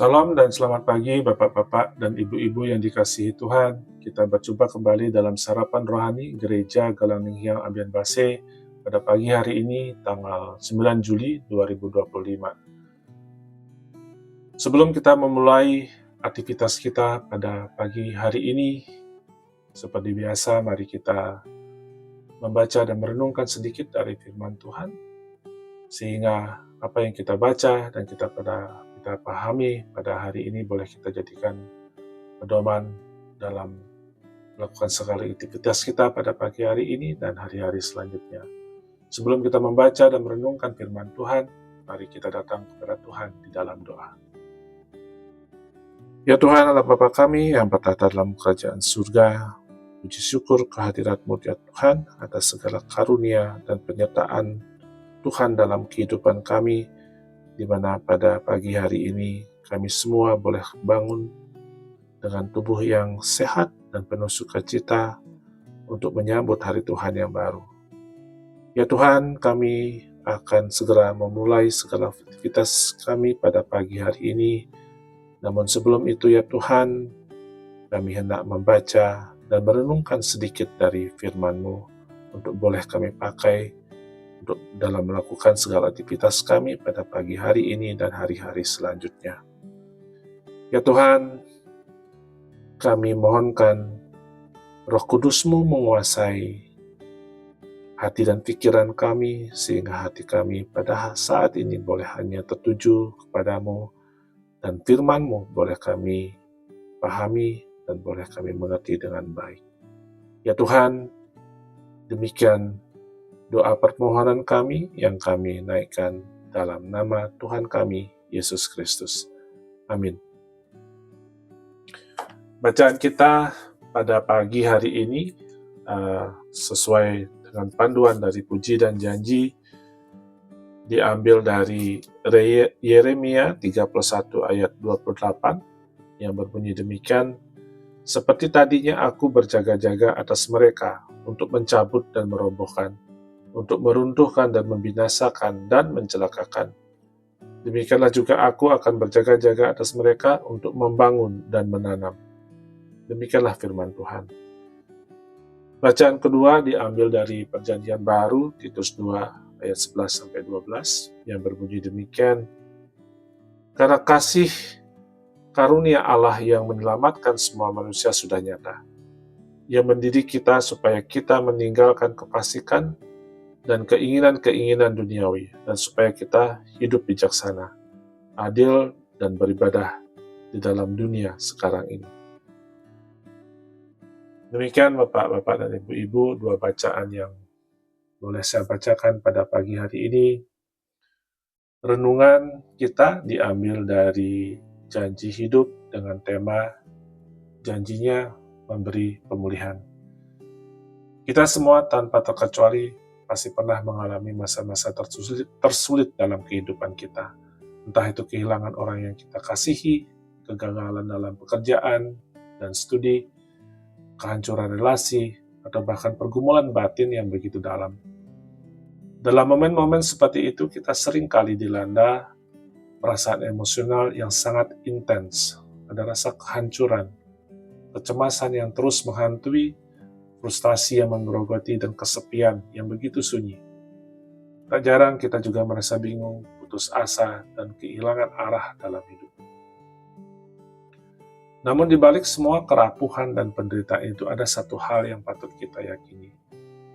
Salam dan selamat pagi Bapak-Bapak dan Ibu-Ibu yang dikasihi Tuhan. Kita berjumpa kembali dalam sarapan rohani Gereja Galaninghyang Ambian Base pada pagi hari ini tanggal 9 Juli 2025. Sebelum kita memulai aktivitas kita pada pagi hari ini, seperti biasa mari kita membaca dan merenungkan sedikit dari firman Tuhan, sehingga apa yang kita baca dan kita pahami pada hari ini boleh kita jadikan pedoman dalam melakukan segala aktivitas kita pada pagi hari ini dan hari-hari selanjutnya. Sebelum kita membaca dan merenungkan firman Tuhan, mari kita datang kepada Tuhan di dalam doa. Ya Tuhan Allah Bapa kami yang bertata dalam kerajaan surga, puji syukur kehadirat-Mu ya Tuhan atas segala karunia dan penyertaan Tuhan dalam kehidupan kami, di mana pada pagi hari ini kami semua boleh bangun dengan tubuh yang sehat dan penuh sukacita untuk menyambut hari Tuhan yang baru. Ya Tuhan, kami akan segera memulai segala aktivitas kami pada pagi hari ini. Namun sebelum itu ya Tuhan, kami hendak membaca dan merenungkan sedikit dari firman-Mu untuk boleh kami pakai untuk dalam melakukan segala aktivitas kami pada pagi hari ini dan hari-hari selanjutnya. Ya Tuhan, kami mohonkan Roh Kudus-Mu menguasai hati dan pikiran kami, sehingga hati kami pada saat ini boleh hanya tertuju kepadamu, dan firman-Mu boleh kami pahami dan boleh kami mengerti dengan baik. Ya Tuhan, demikian doa permohonan kami yang kami naikkan dalam nama Tuhan kami, Yesus Kristus. Amin. Bacaan kita pada pagi hari ini sesuai dengan panduan dari Puji dan Janji diambil dari Yeremia 31 ayat 28 yang berbunyi demikian, seperti tadinya aku berjaga-jaga atas mereka untuk mencabut dan merobohkan, untuk meruntuhkan dan membinasakan dan mencelakakan. Demikianlah juga aku akan berjaga-jaga atas mereka untuk membangun dan menanam. Demikianlah firman Tuhan. Bacaan kedua diambil dari Perjanjian Baru, Titus 2 ayat 11-12, yang berbunyi demikian, karena kasih karunia Allah yang menyelamatkan semua manusia sudah nyata. Ia mendidik kita supaya kita meninggalkan kefasikan dan keinginan-keinginan duniawi, dan supaya kita hidup bijaksana, adil, dan beribadah di dalam dunia sekarang ini. Demikian Bapak-Bapak dan Ibu-Ibu, dua bacaan yang boleh saya bacakan pada pagi hari ini. Renungan kita diambil dari Janji Hidup dengan tema Janjinya Memberi Pemulihan. Kita semua tanpa terkecuali pasti pernah mengalami masa-masa tersulit dalam kehidupan kita. Entah itu kehilangan orang yang kita kasihi, kegagalan dalam pekerjaan dan studi, kehancuran relasi, atau bahkan pergumulan batin yang begitu dalam. Dalam momen-momen seperti itu, kita sering kali dilanda perasaan emosional yang sangat intens. Ada rasa kehancuran, kecemasan yang terus menghantui, frustasi yang menggerogoti, dan kesepian yang begitu sunyi. Tak jarang kita juga merasa bingung, putus asa, dan kehilangan arah dalam hidup. Namun di balik semua kerapuhan dan penderitaan itu ada satu hal yang patut kita yakini,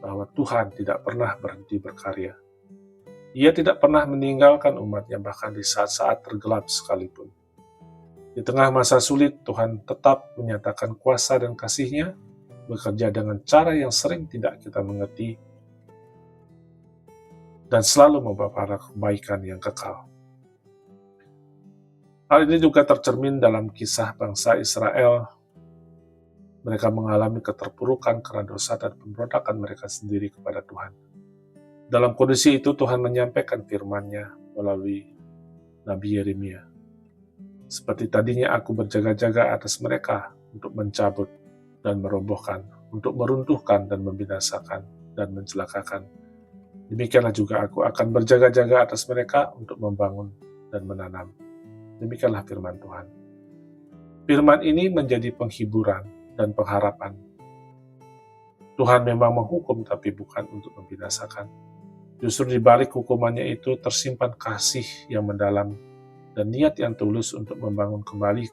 bahwa Tuhan tidak pernah berhenti berkarya. Ia tidak pernah meninggalkan umatnya bahkan di saat-saat tergelap sekalipun. Di tengah masa sulit, Tuhan tetap menyatakan kuasa dan kasih-Nya, bekerja dengan cara yang sering tidak kita mengerti, dan selalu membawa kebaikan yang kekal. Hal ini juga tercermin dalam kisah bangsa Israel. Mereka mengalami keterpurukan karena dosa dan pemberontakan mereka sendiri kepada Tuhan. Dalam kondisi itu Tuhan menyampaikan firman-Nya melalui Nabi Yeremia. Seperti tadinya aku berjaga-jaga atas mereka untuk mencabut dan merobohkan, untuk meruntuhkan dan membinasakan dan mencelakakan. Demikianlah juga aku akan berjaga-jaga atas mereka untuk membangun dan menanam. Demikianlah firman Tuhan. Firman ini menjadi penghiburan dan pengharapan. Tuhan memang menghukum, tapi bukan untuk membinasakan. Justru di balik hukumannya itu tersimpan kasih yang mendalam dan niat yang tulus untuk membangun kembali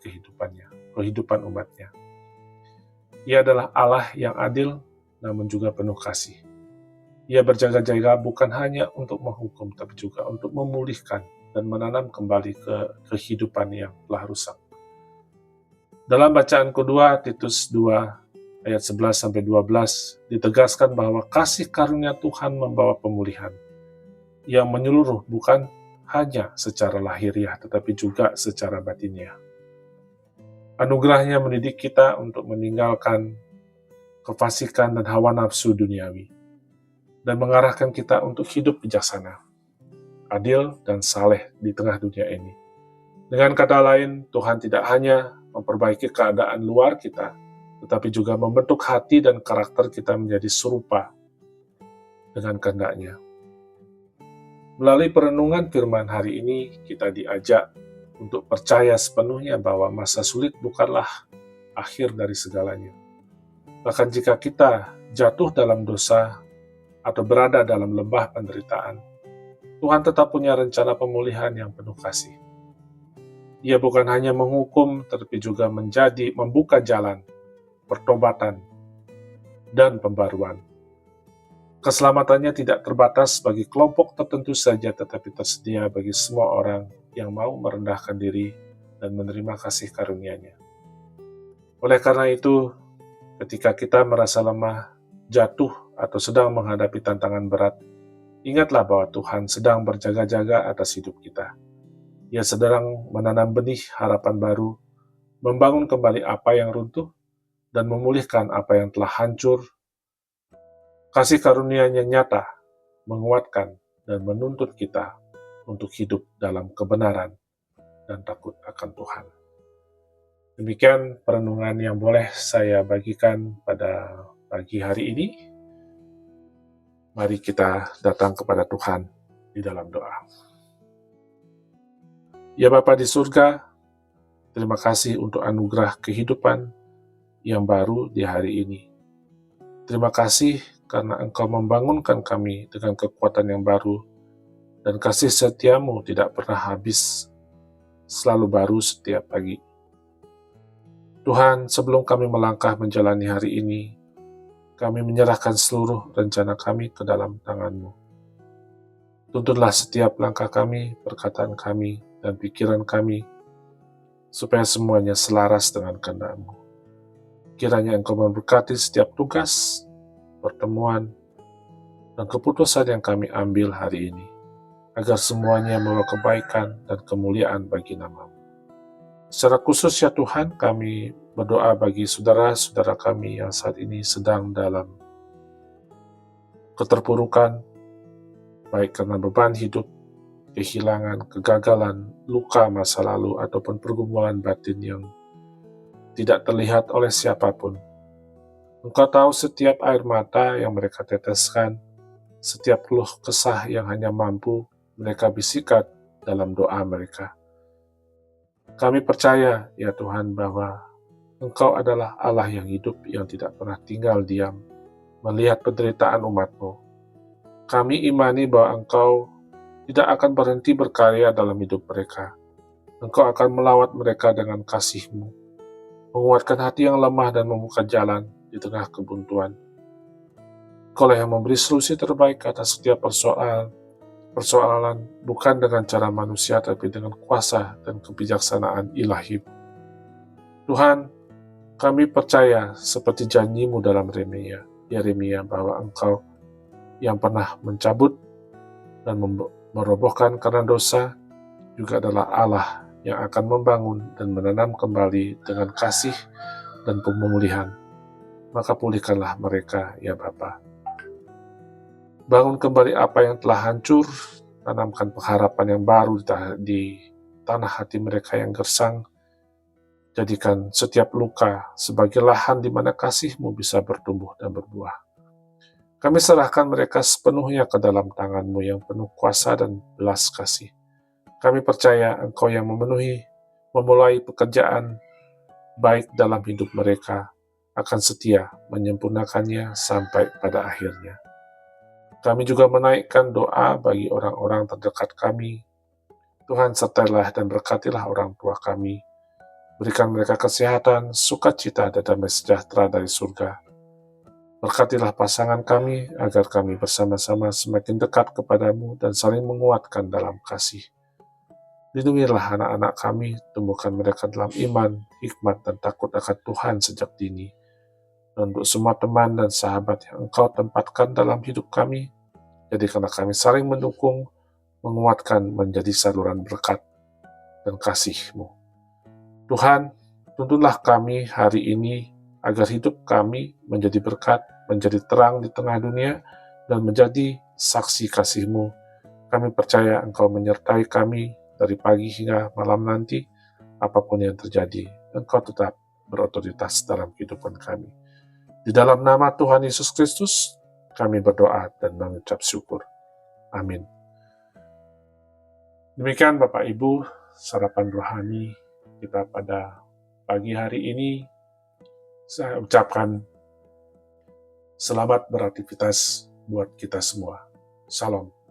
kehidupan umatnya. Ia adalah Allah yang adil, namun juga penuh kasih. Ia berjaga-jaga bukan hanya untuk menghukum, tapi juga untuk memulihkan dan menanam kembali ke kehidupan yang telah rusak. Dalam bacaan kedua, Titus 2 ayat 11-12 ditegaskan bahwa kasih karunia Tuhan membawa pemulihan yang menyeluruh, bukan hanya secara lahiriah tetapi juga secara batiniah. Anugerahnya mendidik kita untuk meninggalkan kefasikan dan hawa nafsu duniawi dan mengarahkan kita untuk hidup bijaksana, adil, dan saleh di tengah dunia ini. Dengan kata lain, Tuhan tidak hanya memperbaiki keadaan luar kita, tetapi juga membentuk hati dan karakter kita menjadi serupa dengan kehendak-Nya. Melalui perenungan firman hari ini, kita diajak untuk percaya sepenuhnya bahwa masa sulit bukanlah akhir dari segalanya. Bahkan jika kita jatuh dalam dosa atau berada dalam lembah penderitaan, Tuhan tetap punya rencana pemulihan yang penuh kasih. Ia bukan hanya menghukum, tetapi juga membuka jalan pertobatan, dan pembaruan. Keselamatannya tidak terbatas bagi kelompok tertentu saja, tetapi tersedia bagi semua orang yang mau merendahkan diri dan menerima kasih karunia-Nya. Oleh karena itu, ketika kita merasa lemah, jatuh, atau sedang menghadapi tantangan berat, ingatlah bahwa Tuhan sedang berjaga-jaga atas hidup kita. Ia sedang menanam benih harapan baru, membangun kembali apa yang runtuh, dan memulihkan apa yang telah hancur. Kasih karunia-Nya nyata, menguatkan, dan menuntut kita untuk hidup dalam kebenaran dan takut akan Tuhan. Demikian perenungan yang boleh saya bagikan pada pagi hari ini. Mari kita datang kepada Tuhan di dalam doa. Ya Bapa di surga, terima kasih untuk anugerah kehidupan yang baru di hari ini. Terima kasih karena Engkau membangunkan kami dengan kekuatan yang baru, dan kasih setia-Mu tidak pernah habis, selalu baru setiap pagi. Tuhan, sebelum kami melangkah menjalani hari ini, kami menyerahkan seluruh rencana kami ke dalam tangan-Mu. Tuntunlah setiap langkah kami, perkataan kami, dan pikiran kami, supaya semuanya selaras dengan kehendak-Mu. Kiranya Engkau memberkati setiap tugas, pertemuan, dan keputusan yang kami ambil hari ini, agar semuanya membawa kebaikan dan kemuliaan bagi nama-Mu. Secara khusus ya Tuhan, kami berdoa bagi saudara-saudara kami yang saat ini sedang dalam keterpurukan, baik karena beban hidup, kehilangan, kegagalan, luka masa lalu, ataupun pergumulan batin yang tidak terlihat oleh siapapun. Engkau tahu setiap air mata yang mereka teteskan, setiap keluh kesah yang hanya mampu mereka bisikan dalam doa mereka. Kami percaya, ya Tuhan, bahwa Engkau adalah Allah yang hidup, yang tidak pernah tinggal diam melihat penderitaan umat-Mu. Kami imani bahwa Engkau tidak akan berhenti berkarya dalam hidup mereka. Engkau akan melawat mereka dengan kasih-Mu, menguatkan hati yang lemah dan membuka jalan di tengah kebuntuan. Engkaulah yang memberi solusi terbaik atas setiap persoalan, bukan dengan cara manusia, tapi dengan kuasa dan kebijaksanaan ilahi. Tuhan, kami percaya seperti janji-Mu dalam Yeremia bahwa Engkau yang pernah mencabut dan merobohkan karena dosa, juga adalah Allah yang akan membangun dan menanam kembali dengan kasih dan pemulihan. Maka pulihkanlah mereka, ya Bapa. Bangun kembali apa yang telah hancur, tanamkan pengharapan yang baru di tanah hati mereka yang gersang. Jadikan setiap luka sebagai lahan di mana kasih-Mu bisa bertumbuh dan berbuah. Kami serahkan mereka sepenuhnya ke dalam tangan-Mu yang penuh kuasa dan belas kasih. Kami percaya Engkau yang memenuhi memulai pekerjaan baik dalam hidup mereka, akan setia menyempurnakannya sampai pada akhirnya. Kami juga menaikkan doa bagi orang-orang terdekat kami. Tuhan sertailah dan berkatilah orang tua kami. Berikan mereka kesehatan, sukacita, dan damai sejahtera dari surga. Berkatilah pasangan kami, agar kami bersama-sama semakin dekat kepadamu dan saling menguatkan dalam kasih. Lindungilah anak-anak kami, tumbuhkan mereka dalam iman, hikmat, dan takut akan Tuhan sejak dini. Dan untuk semua teman dan sahabat yang Engkau tempatkan dalam hidup kami, jadikanlah kami saling mendukung, menguatkan menjadi saluran berkat dan kasih-Mu. Tuhan, tuntunlah kami hari ini agar hidup kami menjadi berkat, menjadi terang di tengah dunia, dan menjadi saksi kasih-Mu. Kami percaya Engkau menyertai kami dari pagi hingga malam nanti, apapun yang terjadi, Engkau tetap berotoritas dalam kehidupan kami. Di dalam nama Tuhan Yesus Kristus, kami berdoa dan mengucap syukur. Amin. Demikian Bapak Ibu, sarapan rohani kita pada pagi hari ini. Saya ucapkan selamat beraktivitas buat kita semua. Shalom.